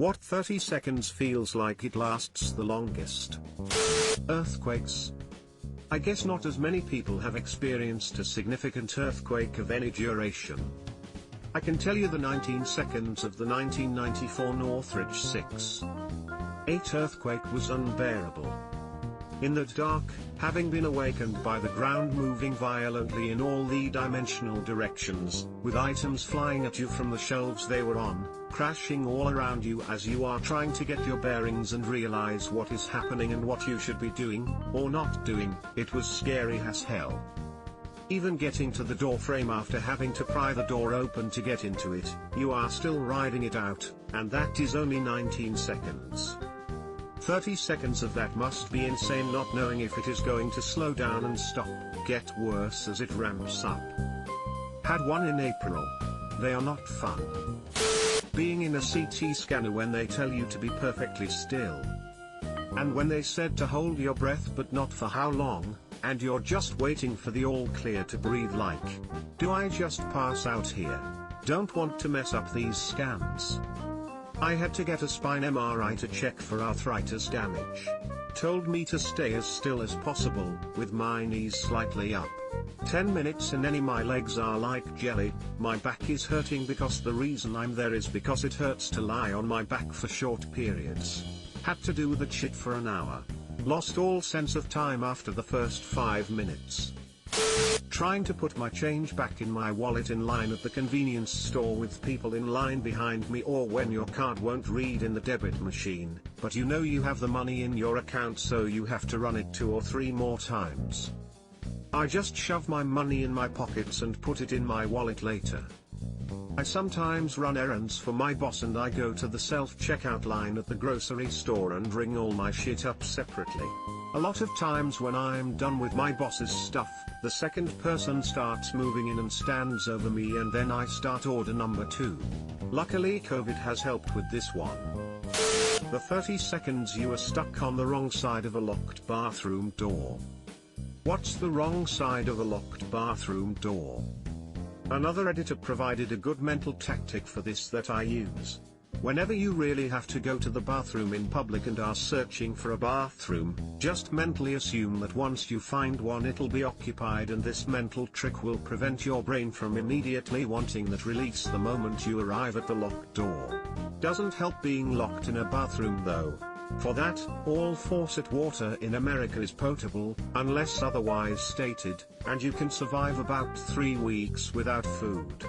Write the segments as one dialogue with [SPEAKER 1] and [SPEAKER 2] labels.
[SPEAKER 1] What 30 seconds feels like it lasts the longest? Earthquakes. I guess not as many people have experienced a significant earthquake of any duration. I can tell you the 19 seconds of the 1994 Northridge 6.8 earthquake was unbearable. In the dark, having been awakened by the ground moving violently in all the dimensional directions, with items flying at you from the shelves they were on, crashing all around you as you are trying to get your bearings and realize what is happening and what you should be doing, or not doing, it was scary as hell. Even getting to the door frame after having to pry the door open to get into it, you are still riding it out, and that is only 19 seconds. 30 seconds of that must be insane, not knowing if it is going to slow down and stop, get worse as it ramps up. Had one in April. They are not fun. Being in a CT scanner when they tell you to be perfectly still. And when they said to hold your breath but not for how long, and you're just waiting for the all clear to breathe like, do I just pass out here? Don't want to mess up these scans. I had to get a spine MRI to check for arthritis damage. Told me to stay as still as possible, with my knees slightly up. 10 minutes and my legs are like jelly, my back is hurting because the reason I'm there is because it hurts to lie on my back for short periods. Had to do that shit for an hour. Lost all sense of time after the first 5 minutes. Trying to put my change back in my wallet in line at the convenience store with people in line behind me, or when your card won't read in the debit machine, but you know you have the money in your account so you have to run it 2 or 3 more times. I just shove my money in my pockets and put it in my wallet later. I sometimes run errands for my boss and I go to the self-checkout line at the grocery store and ring all my shit up separately. A lot of times when I'm done with my boss's stuff, the second person starts moving in and stands over me, and then I start order number 2. Luckily COVID has helped with this one. The 30 seconds you are stuck on the wrong side of a locked bathroom door. What's the wrong side of a locked bathroom door? Another editor provided a good mental tactic for this that I use. Whenever you really have to go to the bathroom in public and are searching for a bathroom, just mentally assume that once you find one it'll be occupied, and this mental trick will prevent your brain from immediately wanting that release the moment you arrive at the locked door. Doesn't help being locked in a bathroom though. For that, all faucet water in America is potable, unless otherwise stated, and you can survive about 3 weeks without food.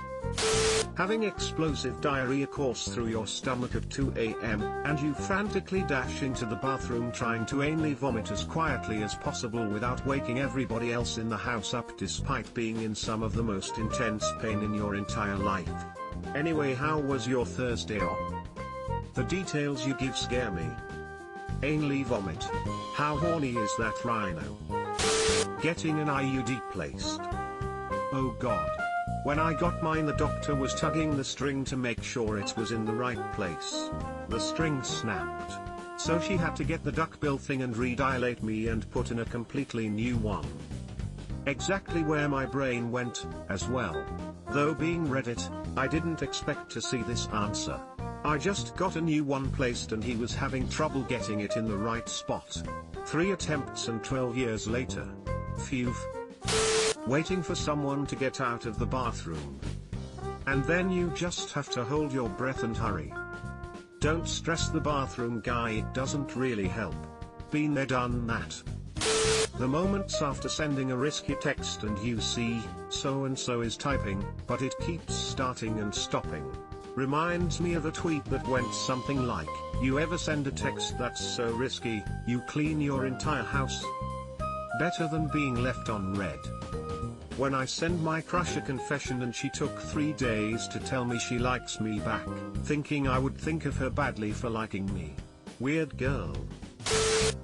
[SPEAKER 1] Having explosive diarrhea course through your stomach at 2 a.m., and you frantically dash into the bathroom trying to anally vomit as quietly as possible without waking everybody else in the house up, despite being in some of the most intense pain in your entire life. Anyway, how was your Thursday off? The details you give scare me. Anally vomit. How horny is that rhino? Getting an Iud placed. Oh god. When I got mine the doctor was tugging the string to make sure it was in the right place. The string snapped. So she had to get the duckbill thing and redilate me and put in a completely new one. Exactly where my brain went, as well. Though being Reddit, I didn't expect to see this answer. I just got a new one placed and he was having trouble getting it in the right spot. 3 attempts and 12 years later. Phew. Waiting for someone to get out of the bathroom. And then you just have to hold your breath and hurry. Don't stress the bathroom guy, it doesn't really help. Been there, done that. The moments after sending a risky text and you see, so and so is typing, but it keeps starting and stopping. Reminds me of a tweet that went something like, you ever send a text that's so risky, you clean your entire house? Better than being left on red. When I send my crush a confession and she took 3 days to tell me she likes me back, thinking I would think of her badly for liking me. Weird girl.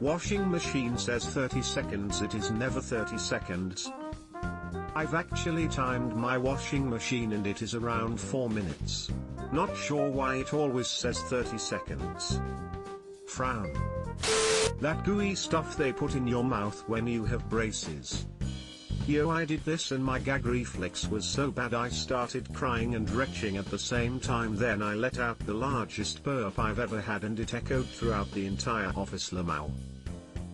[SPEAKER 1] Washing machine says 30 seconds, it is never 30 seconds. I've actually timed my washing machine and it is around 4 minutes. Not sure why it always says 30 seconds. Frown. That gooey stuff they put in your mouth when you have braces. Yo, I did this and my gag reflex was so bad I started crying and retching at the same time. Then I let out the largest burp I've ever had and it echoed throughout the entire office. Lamau.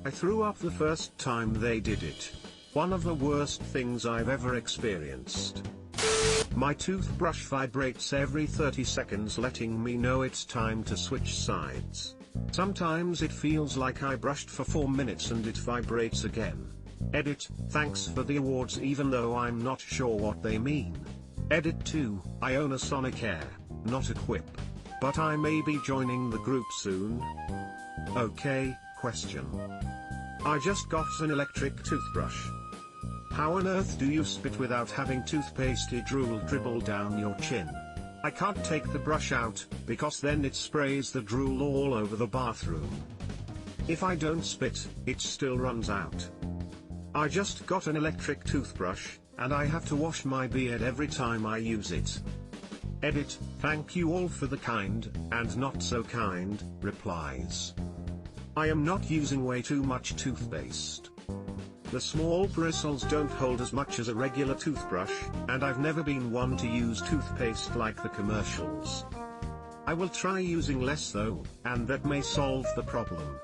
[SPEAKER 1] I threw up the first time they did it. One of the worst things I've ever experienced. My toothbrush vibrates every 30 seconds, letting me know it's time to switch sides. Sometimes it feels like I brushed for 4 minutes and it vibrates again. Edit, thanks for the awards even though I'm not sure what they mean. Edit 2, I own a Sonic Air, not a Quip. But I may be joining the group soon. Okay, question. I just got an electric toothbrush. How on earth do you spit without having toothpastey drool dribble down your chin? I can't take the brush out, because then it sprays the drool all over the bathroom. If I don't spit, it still runs out. I just got an electric toothbrush, and I have to wash my beard every time I use it. Edit, thank you all for the kind, and not so kind, replies. I am not using way too much toothpaste. The small bristles don't hold as much as a regular toothbrush, and I've never been one to use toothpaste like the commercials. I will try using less though, and that may solve the problem.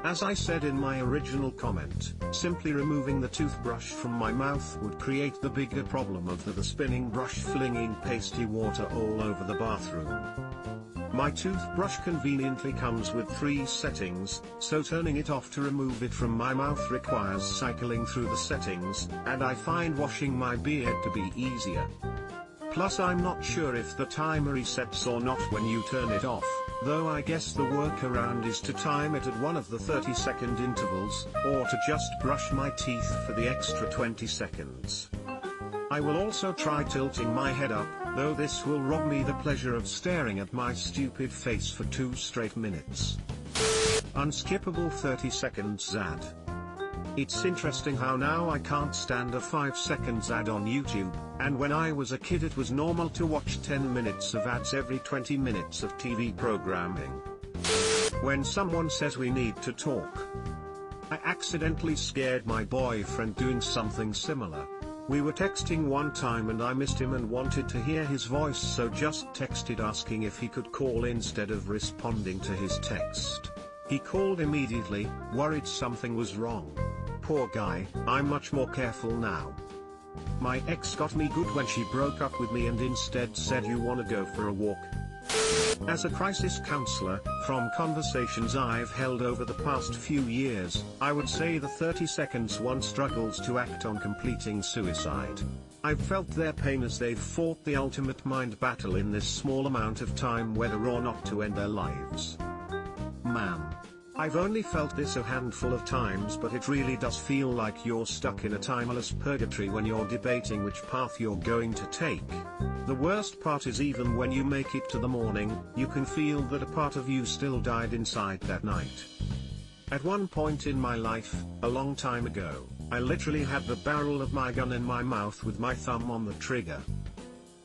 [SPEAKER 1] As I said in my original comment, simply removing the toothbrush from my mouth would create the bigger problem of the spinning brush flinging pasty water all over the bathroom. My toothbrush conveniently comes with 3 settings, so turning it off to remove it from my mouth requires cycling through the settings, and I find washing my beard to be easier. Plus I'm not sure if the timer resets or not when you turn it off, though I guess the workaround is to time it at one of the 30-second intervals, or to just brush my teeth for the extra 20 seconds. I will also try tilting my head up, though this will rob me the pleasure of staring at my stupid face for 2 straight minutes. Unskippable 30 seconds ad. It's interesting how now I can't stand a 5 seconds ad on YouTube, and when I was a kid it was normal to watch 10 minutes of ads every 20 minutes of TV programming. When someone says we need to talk. I accidentally scared my boyfriend doing something similar. We were texting one time and I missed him and wanted to hear his voice, so just texted asking if he could call instead of responding to his text. He called immediately, worried something was wrong. Poor guy, I'm much more careful now. My ex got me good when she broke up with me and instead said, you wanna go for a walk? As a crisis counselor, from conversations I've held over the past few years, I would say the 30 seconds one struggles to act on completing suicide. I've felt their pain as they've fought the ultimate mind battle in this small amount of time, whether or not to end their lives. Man. I've only felt this a handful of times, but it really does feel like you're stuck in a timeless purgatory when you're debating which path you're going to take. The worst part is even when you make it to the morning, you can feel that a part of you still died inside that night. At one point in my life, a long time ago, I literally had the barrel of my gun in my mouth with my thumb on the trigger.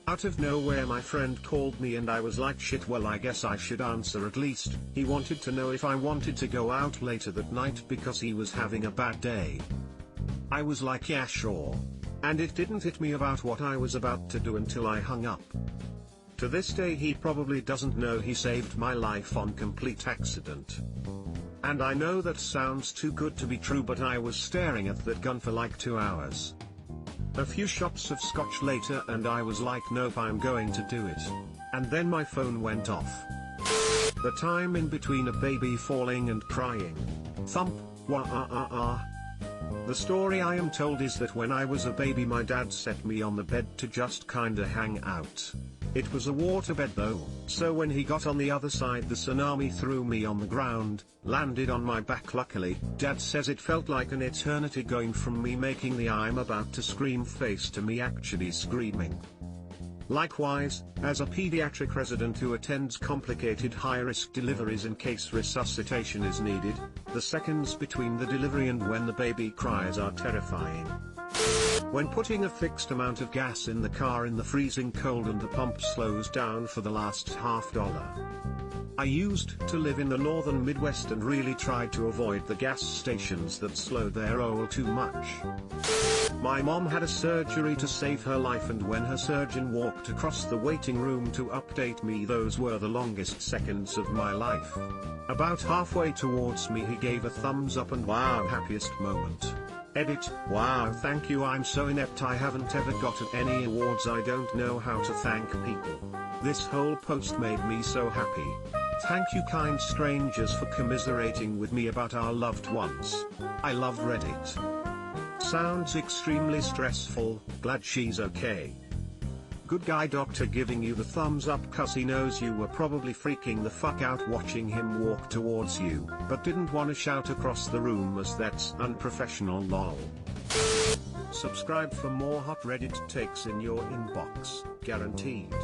[SPEAKER 1] Out of nowhere my friend called me and I was like, shit, well I guess I should answer at least. He wanted to know if I wanted to go out later that night because he was having a bad day. I was like, yeah sure. And it didn't hit me about what I was about to do until I hung up. To this day he probably doesn't know he saved my life on complete accident. And I know that sounds too good to be true, but I was staring at that gun for like 2 hours. A few shots of scotch later and I was like, nope, I'm going to do it. And then my phone went off. The time in between a baby falling and crying. Thump, wah. The story I am told is that when I was a baby my dad set me on the bed to just kinda hang out. It was a waterbed though, so when he got on the other side the tsunami threw me on the ground, landed on my back luckily. Dad says it felt like an eternity going from me making the I'm about to scream face to me actually screaming. Likewise, as a pediatric resident who attends complicated high-risk deliveries in case resuscitation is needed, the seconds between the delivery and when the baby cries are terrifying. When putting a fixed amount of gas in the car in the freezing cold and the pump slows down for the last $half. I used to live in the northern Midwest and really tried to avoid the gas stations that slow their oil too much. My mom had a surgery to save her life, and when her surgeon walked across the waiting room to update me, those were the longest seconds of my life. About halfway towards me he gave a thumbs up and wow, happiest moment. Edit, wow, thank you, I'm so inept I haven't ever gotten any awards, I don't know how to thank people. This whole post made me so happy. Thank you kind strangers for commiserating with me about our loved ones. I love Reddit. Sounds extremely stressful, glad she's okay. Good guy doctor giving you the thumbs up cause he knows you were probably freaking the fuck out watching him walk towards you, but didn't want to shout across the room as that's unprofessional lol. Subscribe for more hot Reddit takes in your inbox, guaranteed.